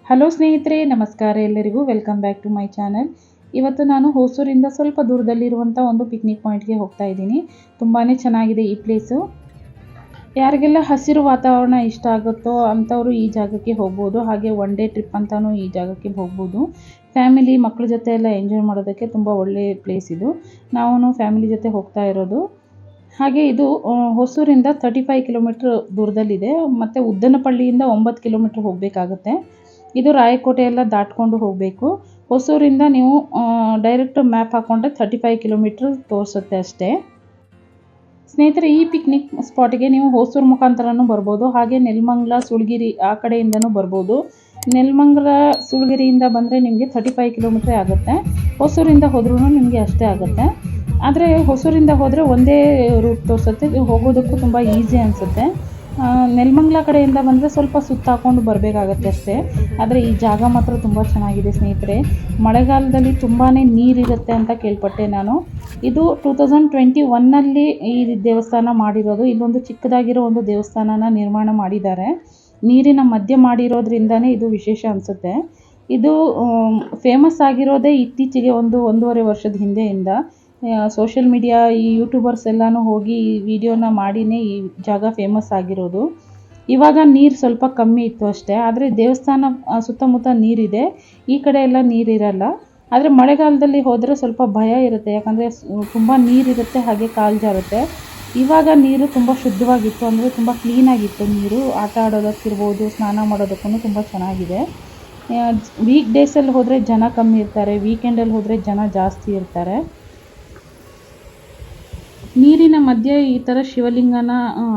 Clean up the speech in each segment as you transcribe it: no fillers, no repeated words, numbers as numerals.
Hello ಸ್ನೇಹಿತರೆ, ನಮಸ್ಕಾರ ಎಲ್ಲರಿಗೂ. Welcome back to my channel. ಇವತ್ತು ನಾನು ಹೊಸೂರಿಂದ ಸ್ವಲ್ಪ ದೂರದಲ್ಲಿರುವಂಥ ಒಂದು ಪಿಕ್ನಿಕ್ ಪಾಯಿಂಟ್ಗೆ ಹೋಗ್ತಾ ಇದ್ದೀನಿ. ತುಂಬಾ ಚೆನ್ನಾಗಿದೆ ಈ ಪ್ಲೇಸು. ಯಾರಿಗೆಲ್ಲ ಹಸಿರು ವಾತಾವರಣ ಇಷ್ಟ ಆಗುತ್ತೋ ಅಂಥವರು ಈ ಜಾಗಕ್ಕೆ ಹೋಗ್ಬೋದು. ಹಾಗೆ ಒನ್ ಡೇ ಟ್ರಿಪ್ ಅಂತಲೂ ಈ ಜಾಗಕ್ಕೆ ಹೋಗ್ಬೋದು. ಫ್ಯಾಮಿಲಿ ಮಕ್ಕಳ ಜೊತೆ ಎಲ್ಲ ಎಂಜಾಯ್ ಮಾಡೋದಕ್ಕೆ ತುಂಬ ಒಳ್ಳೆಯ ಪ್ಲೇಸ್ ಇದು. ನಾವು ಫ್ಯಾಮಿಲಿ ಜೊತೆ ಹೋಗ್ತಾ ಇರೋದು. ಹಾಗೆ ಇದು ಹೊಸೂರಿಂದ 35 ಕಿಲೋಮೀಟ್ರ್ ದೂರದಲ್ಲಿದೆ ಮತ್ತು ಉದ್ದನಪಳ್ಳಿಯಿಂದ 9 ಕಿಲೋಮೀಟ್ರ್ ಹೋಗಬೇಕಾಗುತ್ತೆ. ಇದು ರಾಯಕೋಟೆ ಎಲ್ಲ ದಾಟ್ಕೊಂಡು ಹೋಗಬೇಕು. ಹೊಸೂರಿಂದ ನೀವು ಡೈರೆಕ್ಟ್ ಮ್ಯಾಪ್ ಹಾಕ್ಕೊಂಡ್ರೆ 35 ಕಿಲೋಮೀಟ್ರ್ ತೋರಿಸುತ್ತೆ ಅಷ್ಟೇ. ಸ್ನೇಹಿತರೆ, ಈ ಪಿಕ್ನಿಕ್ ಸ್ಪಾಟಿಗೆ ನೀವು ಹೊಸೂರು ಮುಖಾಂತರನೂ ಬರ್ಬೋದು. ಹಾಗೆ ನೆಲಮಂಗಲ, ಸುಳ್ಗಿರಿ ಆ ಕಡೆಯಿಂದನೂ ಬರ್ಬೋದು. ನೆಲಮಂಗಲ, ಸುಳ್ಗಿರಿಯಿಂದ ಬಂದರೆ ನಿಮಗೆ 35 ಕಿಲೋಮೀಟ್ರೇ ಆಗುತ್ತೆ. ಹೊಸೂರಿಂದ ಹೋದ್ರೂ ನಿಮಗೆ ಅಷ್ಟೇ ಆಗುತ್ತೆ. ಆದರೆ ಹೊಸೂರಿಂದ ಹೋದರೆ ಒಂದೇ ರೂಟ್ ತೋರಿಸುತ್ತೆ, ಹೋಗೋದಕ್ಕೂ ತುಂಬ ಈಸಿ ಅನಿಸುತ್ತೆ. ನೆಲಮಂಗಲ ಕಡೆಯಿಂದ ಬಂದರೆ ಸ್ವಲ್ಪ ಸುತ್ತಾಕೊಂಡು ಬರಬೇಕಾಗತ್ತೆ ಅಷ್ಟೇ. ಆದರೆ ಈ ಜಾಗ ಮಾತ್ರ ತುಂಬ ಚೆನ್ನಾಗಿದೆ ಸ್ನೇಹಿತರೆ. ಮಳೆಗಾಲದಲ್ಲಿ ತುಂಬಾ ನೀರಿರುತ್ತೆ ಅಂತ ಕೇಳ್ಪಟ್ಟೆ ನಾನು. ಇದು 2021ನಲ್ಲಿ ಈ ದೇವಸ್ಥಾನ ಮಾಡಿರೋದು. ಇಲ್ಲೊಂದು ಚಿಕ್ಕದಾಗಿರೋ ಒಂದು ದೇವಸ್ಥಾನನ ನಿರ್ಮಾಣ ಮಾಡಿದ್ದಾರೆ. ನೀರಿನ ಮಧ್ಯೆ ಮಾಡಿರೋದ್ರಿಂದನೇ ಇದು ವಿಶೇಷ ಅನಿಸುತ್ತೆ. ಇದು ಫೇಮಸ್ ಆಗಿರೋದೇ ಇತ್ತೀಚೆಗೆ 1.5 ವರ್ಷದ ಹಿಂದೆಯಿಂದ. ಸೋಷಿಯಲ್ ಮೀಡಿಯಾ, ಈ ಯೂಟ್ಯೂಬರ್ಸ್ ಎಲ್ಲನೂ ಹೋಗಿ ಈ ವಿಡಿಯೋನ ಮಾಡಿನೇ ಈ ಜಾಗ ಫೇಮಸ್ ಆಗಿರೋದು. ಇವಾಗ ನೀರು ಸ್ವಲ್ಪ ಕಮ್ಮಿ ಇತ್ತು ಅಷ್ಟೇ. ಆದರೆ ದೇವಸ್ಥಾನ ಸುತ್ತಮುತ್ತ ನೀರಿದೆ, ಈ ಕಡೆ ಎಲ್ಲ ನೀರಿರಲ್ಲ. ಆದರೆ ಮಳೆಗಾಲದಲ್ಲಿ ಹೋದರೆ ಸ್ವಲ್ಪ ಭಯ ಇರುತ್ತೆ, ಯಾಕಂದರೆ ತುಂಬ ನೀರಿರುತ್ತೆ, ಹಾಗೆ ಕಾಲು ಜಾರುತ್ತೆ. ಇವಾಗ ನೀರು ತುಂಬ ಶುದ್ಧವಾಗಿತ್ತು, ಅಂದರೆ ತುಂಬ ಕ್ಲೀನಾಗಿತ್ತು ನೀರು. ಆಟ ಆಡೋದಕ್ಕಿರ್ಬೋದು, ಸ್ನಾನ ಮಾಡೋದಕ್ಕೂ ತುಂಬ ಚೆನ್ನಾಗಿದೆ. ವೀಕ್ ಡೇಸಲ್ಲಿ ಹೋದರೆ ಜನ ಕಮ್ಮಿ ಇರ್ತಾರೆ, ವೀಕೆಂಡಲ್ಲಿ ಹೋದರೆ ಜನ ಜಾಸ್ತಿ ಇರ್ತಾರೆ. ನೀರಿನ ಮಧ್ಯೆ ಈ ಥರ ಶಿವಲಿಂಗನ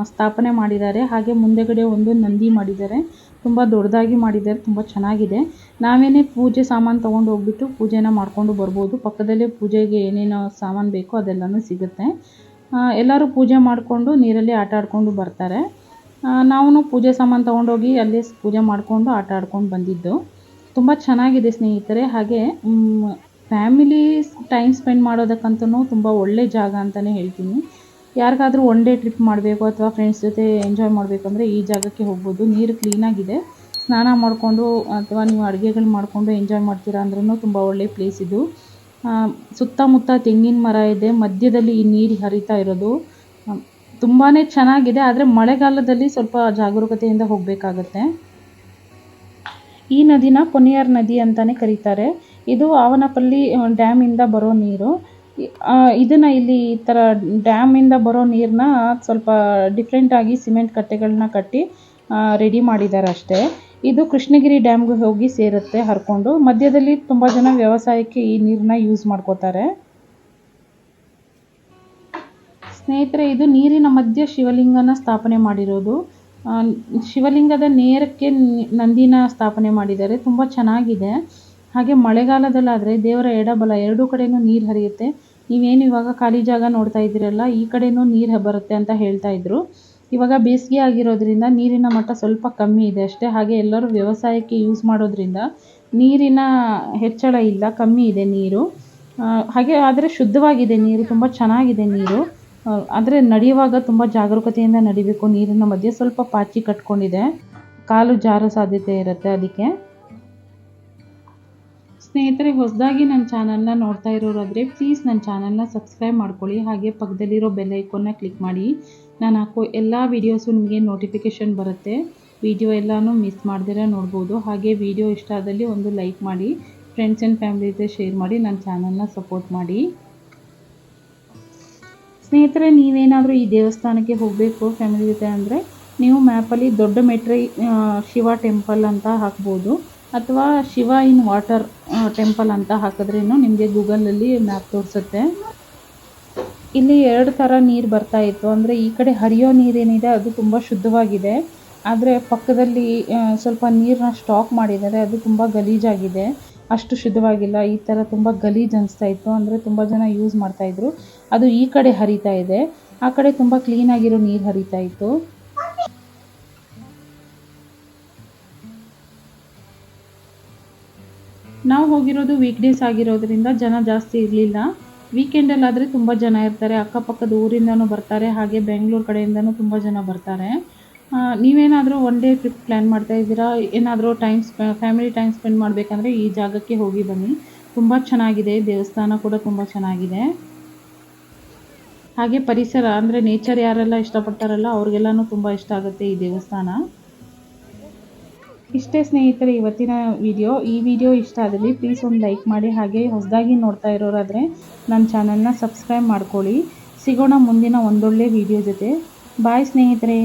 ಸ್ಥಾಪನೆ ಮಾಡಿದ್ದಾರೆ. ಹಾಗೆ ಮುಂದೆಗಡೆ ಒಂದು ನಂದಿ ಮಾಡಿದ್ದಾರೆ, ತುಂಬ ದೊಡ್ಡದಾಗಿ ಮಾಡಿದ್ದಾರೆ, ತುಂಬ ಚೆನ್ನಾಗಿದೆ. ನಾವೇನೇ ಪೂಜೆ ಸಾಮಾನು ತೊಗೊಂಡು ಹೋಗ್ಬಿಟ್ಟು ಪೂಜೆನ ಮಾಡ್ಕೊಂಡು ಬರ್ಬೋದು. ಪಕ್ಕದಲ್ಲೇ ಪೂಜೆಗೆ ಏನೇನು ಸಾಮಾನು ಬೇಕೋ ಅದೆಲ್ಲನೂ ಸಿಗುತ್ತೆ. ಎಲ್ಲರೂ ಪೂಜೆ ಮಾಡಿಕೊಂಡು ನೀರಲ್ಲಿ ಆಟ ಆಡ್ಕೊಂಡು ಬರ್ತಾರೆ. ನಾವು ಪೂಜೆ ಸಾಮಾನು ತೊಗೊಂಡೋಗಿ ಅಲ್ಲೇ ಪೂಜೆ ಮಾಡಿಕೊಂಡು ಆಟ ಆಡ್ಕೊಂಡು ಬಂದಿದ್ದು. ತುಂಬ ಚೆನ್ನಾಗಿದೆ ಸ್ನೇಹಿತರೆ. ಹಾಗೆ ಫ್ಯಾಮಿಲಿ ಟೈಮ್ ಸ್ಪೆಂಡ್ ಮಾಡೋದಕ್ಕಂತೂ ತುಂಬ ಒಳ್ಳೆ ಜಾಗ ಅಂತಲೇ ಹೇಳ್ತೀನಿ. ಯಾರಿಗಾದರೂ ಒನ್ ಡೇ ಟ್ರಿಪ್ ಮಾಡಬೇಕು ಅಥವಾ ಫ್ರೆಂಡ್ಸ್ ಜೊತೆ ಎಂಜಾಯ್ ಮಾಡಬೇಕು ಅಂದರೆ ಈ ಜಾಗಕ್ಕೆ ಹೋಗ್ಬೋದು. ನೀರು ಕ್ಲೀನಾಗಿದೆ, ಸ್ನಾನ ಮಾಡಿಕೊಂಡು ಅಥವಾ ನೀವು ಅಡುಗೆಗಳು ಮಾಡಿಕೊಂಡು ಎಂಜಾಯ್ ಮಾಡ್ತೀರಾ ಅಂದ್ರೂ ತುಂಬ ಒಳ್ಳೆಯ ಪ್ಲೇಸ್ ಇದು. ಸುತ್ತಮುತ್ತ ತೆಂಗಿನ ಮರ ಇದೆ, ಮಧ್ಯದಲ್ಲಿ ಈ ನೀರು ಹರಿತಾ ಇರೋದು ತುಂಬಾ ಚೆನ್ನಾಗಿದೆ. ಆದರೆ ಮಳೆಗಾಲದಲ್ಲಿ ಸ್ವಲ್ಪ ಜಾಗರೂಕತೆಯಿಂದ ಹೋಗಬೇಕಾಗತ್ತೆ. ಈ ನದಿನ ಪೊನ್ನಿಯಾರ್ ನದಿ ಅಂತಲೇ ಕರೀತಾರೆ. ಇದು ಆವನಪಲ್ಲಿ ಡ್ಯಾಮಿಂದ ಬರೋ ನೀರು. ಇದನ್ನು ಇಲ್ಲಿ ಈ ಥರ ಡ್ಯಾಮಿಂದ ಬರೋ ನೀರನ್ನ ಸ್ವಲ್ಪ ಡಿಫ್ರೆಂಟಾಗಿ ಸಿಮೆಂಟ್ ಕಟ್ಟೆಗಳನ್ನ ಕಟ್ಟಿ ರೆಡಿ ಮಾಡಿದ್ದಾರೆ ಅಷ್ಟೇ. ಇದು ಕೃಷ್ಣಗಿರಿ ಡ್ಯಾಮ್ಗೆ ಹೋಗಿ ಸೇರುತ್ತೆ ಹರ್ಕೊಂಡು. ಮಧ್ಯದಲ್ಲಿ ತುಂಬ ಜನ ವ್ಯವಸಾಯಕ್ಕೆ ಈ ನೀರನ್ನ ಯೂಸ್ ಮಾಡ್ಕೋತಾರೆ. ಸ್ನೇಹಿತರೆ, ಇದು ನೀರಿನ ಮಧ್ಯೆ ಶಿವಲಿಂಗನ ಸ್ಥಾಪನೆ ಮಾಡಿರೋದು. ಶಿವಲಿಂಗದ ನೇರಕ್ಕೆ ನಂದಿನ ಸ್ಥಾಪನೆ ಮಾಡಿದ್ದಾರೆ, ತುಂಬ ಚೆನ್ನಾಗಿದೆ. ಹಾಗೆ ಮಳೆಗಾಲದಲ್ಲಾದರೆ ದೇವರ ಎಡಬಲ ಎರಡೂ ಕಡೆಯೂ ನೀರು ಹರಿಯುತ್ತೆ. ನೀವೇನು ಇವಾಗ ಖಾಲಿ ಜಾಗ ನೋಡ್ತಾ ಇದ್ದೀರಲ್ಲ, ಈ ಕಡೆಯೂ ನೀರು ಬರುತ್ತೆ ಅಂತ ಹೇಳ್ತಾ ಇದ್ರು. ಇವಾಗ ಬೇಸಿಗೆ ಆಗಿರೋದ್ರಿಂದ ನೀರಿನ ಮಟ್ಟ ಸ್ವಲ್ಪ ಕಮ್ಮಿ ಇದೆ ಅಷ್ಟೇ. ಹಾಗೆ ಎಲ್ಲರೂ ವ್ಯವಸಾಯಕ್ಕೆ ಯೂಸ್ ಮಾಡೋದ್ರಿಂದ ನೀರಿನ ಹೆಚ್ಚಳ ಇಲ್ಲ, ಕಮ್ಮಿ ಇದೆ ನೀರು. ಹಾಗೆ ಆದರೆ ಶುದ್ಧವಾಗಿದೆ ನೀರು, ತುಂಬ ಚೆನ್ನಾಗಿದೆ ನೀರು. ಆದರೆ ನಡೆಯುವಾಗ ತುಂಬ ಜಾಗರೂಕತೆಯಿಂದ ನಡಿಬೇಕು. ನೀರಿನ ಮಧ್ಯೆ ಸ್ವಲ್ಪ ಪಾಚಿ ಕಟ್ಕೊಂಡಿದೆ, ಕಾಲು ಜಾರೋ ಸಾಧ್ಯತೆ ಇರುತ್ತೆ. ಅದಕ್ಕೆ ಸ್ನೇಹಿತರೆ, ಹೊಸದಾಗಿ ನನ್ನ ಚಾನಲ್ನ ನೋಡ್ತಾ ಇರೋರಾದರೆ ಪ್ಲೀಸ್ ನನ್ನ ಚಾನಲ್ನ ಸಬ್ಸ್ಕ್ರೈಬ್ ಮಾಡ್ಕೊಳ್ಳಿ. ಹಾಗೆ ಪಕ್ಕದಲ್ಲಿರೋ ಬೆಲ್ ಐಕಾನ್ನ ಕ್ಲಿಕ್ ಮಾಡಿ. ನಾನು ಹಾಕೋ ಎಲ್ಲ ವೀಡಿಯೋಸು ನಿಮಗೆ ನೋಟಿಫಿಕೇಷನ್ ಬರುತ್ತೆ. ವಿಡಿಯೋ ಎಲ್ಲನೂ ಮಿಸ್ ಮಾಡ್ದಿರ ನೋಡ್ಬೋದು. ಹಾಗೆ ವಿಡಿಯೋ ಇಷ್ಟ ಆದಲ್ಲಿ ಒಂದು ಲೈಕ್ ಮಾಡಿ, ಫ್ರೆಂಡ್ಸ್ ಆ್ಯಂಡ್ ಫ್ಯಾಮಿಲಿ ಜೊತೆ ಶೇರ್ ಮಾಡಿ, ನನ್ನ ಚಾನಲ್ನ ಸಪೋರ್ಟ್ ಮಾಡಿ. ಸ್ನೇಹಿತರೆ, ನೀವೇನಾದರೂ ಈ ದೇವಸ್ಥಾನಕ್ಕೆ ಹೋಗಬೇಕು ಫ್ಯಾಮಿಲಿ ಜೊತೆ ಅಂದರೆ ನೀವು ಮ್ಯಾಪಲ್ಲಿ ದೊಡ್ಡ ಮೆಟ್ರಿ ಶಿವ ಟೆಂಪಲ್ ಅಂತ ಹಾಕ್ಬೋದು, ಅಥವಾ ಶಿವ ಇನ್ ವಾಟರ್ ಟೆಂಪಲ್ ಅಂತ ಹಾಕಿದ್ರೇನು ನಿಮಗೆ ಗೂಗಲಲ್ಲಿ ಮ್ಯಾಪ್ ತೋರಿಸುತ್ತೆ. ಇಲ್ಲಿ 2 ಥರ ನೀರು ಬರ್ತಾ ಇತ್ತು. ಅಂದರೆ ಈ ಕಡೆ ಹರಿಯೋ ನೀರೇನಿದೆ ಅದು ತುಂಬ ಶುದ್ಧವಾಗಿದೆ. ಆದರೆ ಪಕ್ಕದಲ್ಲಿ ಸ್ವಲ್ಪ ನೀರನ್ನ ಸ್ಟಾಕ್ ಮಾಡಿದ್ದಾರೆ, ಅದು ತುಂಬ ಗಲೀಜಾಗಿದೆ, ಅಷ್ಟು ಶುದ್ಧವಾಗಿಲ್ಲ. ಈ ಥರ ತುಂಬ ಗಲೀಜು ಅನಿಸ್ತಾ ಇತ್ತು. ಅಂದರೆ ತುಂಬ ಜನ ಯೂಸ್ ಮಾಡ್ತಾಯಿದ್ರು. ಅದು ಈ ಕಡೆ ಹರಿತಾ ಇದೆ, ಆ ಕಡೆ ತುಂಬ ಕ್ಲೀನಾಗಿರೋ ನೀರು ಹರಿತಾ ಇತ್ತು. ನಾವು ಹೋಗಿರೋದು ವೀಕ್ ಡೇಸ್ ಆಗಿರೋದ್ರಿಂದ ಜನ ಜಾಸ್ತಿ ಇರಲಿಲ್ಲ. ವೀಕೆಂಡಲ್ಲಾದರೆ ತುಂಬ ಜನ ಇರ್ತಾರೆ, ಅಕ್ಕಪಕ್ಕದ ಊರಿಂದನೂ ಬರ್ತಾರೆ, ಹಾಗೆ ಬೆಂಗಳೂರು ಕಡೆಯಿಂದನೂ ತುಂಬ ಜನ ಬರ್ತಾರೆ. ನೀವೇನಾದರೂ ಒನ್ ಡೇ ಟ್ರಿಪ್ ಪ್ಲ್ಯಾನ್ ಮಾಡ್ತಾ ಇದ್ದೀರಾ, ಏನಾದರೂ ಫ್ಯಾಮಿಲಿ ಟೈಮ್ ಸ್ಪೆಂಡ್ ಮಾಡಬೇಕಂದ್ರೆ ಈ ಜಾಗಕ್ಕೆ ಹೋಗಿ ಬನ್ನಿ. ತುಂಬ ಚೆನ್ನಾಗಿದೆ, ದೇವಸ್ಥಾನ ಕೂಡ ತುಂಬ ಚೆನ್ನಾಗಿದೆ. ಹಾಗೆ ಪರಿಸರ ಅಂದರೆ ನೇಚರ್ ಯಾರೆಲ್ಲ ಇಷ್ಟಪಡ್ತಾರಲ್ಲ ಅವ್ರಿಗೆಲ್ಲನೂ ತುಂಬ ಇಷ್ಟ ಆಗುತ್ತೆ ಈ ದೇವಸ್ಥಾನ. ಇಷ್ಟೇ ಸ್ನೇಹಿತರೆ ಇವತ್ತಿನ ವಿಡಿಯೋ. ಈ ವಿಡಿಯೋ ಇಷ್ಟ ಆದಲ್ಲಿ ಪ್ಲೀಸ್ ಒಂದು ಲೈಕ್ ಮಾಡಿ. ಹಾಗೆ ಹೊಸದಾಗಿ ನೋಡ್ತಾ ಇರೋರಾದರೆ ನನ್ನ ಚಾನಲ್ನ ಸಬ್ಸ್ಕ್ರೈಬ್ ಮಾಡ್ಕೊಳ್ಳಿ. ಸಿಗೋಣ ಮುಂದಿನ ಒಂದೊಳ್ಳೆ ವಿಡಿಯೋ ಜೊತೆ. ಬಾಯ್ ಸ್ನೇಹಿತರೆ.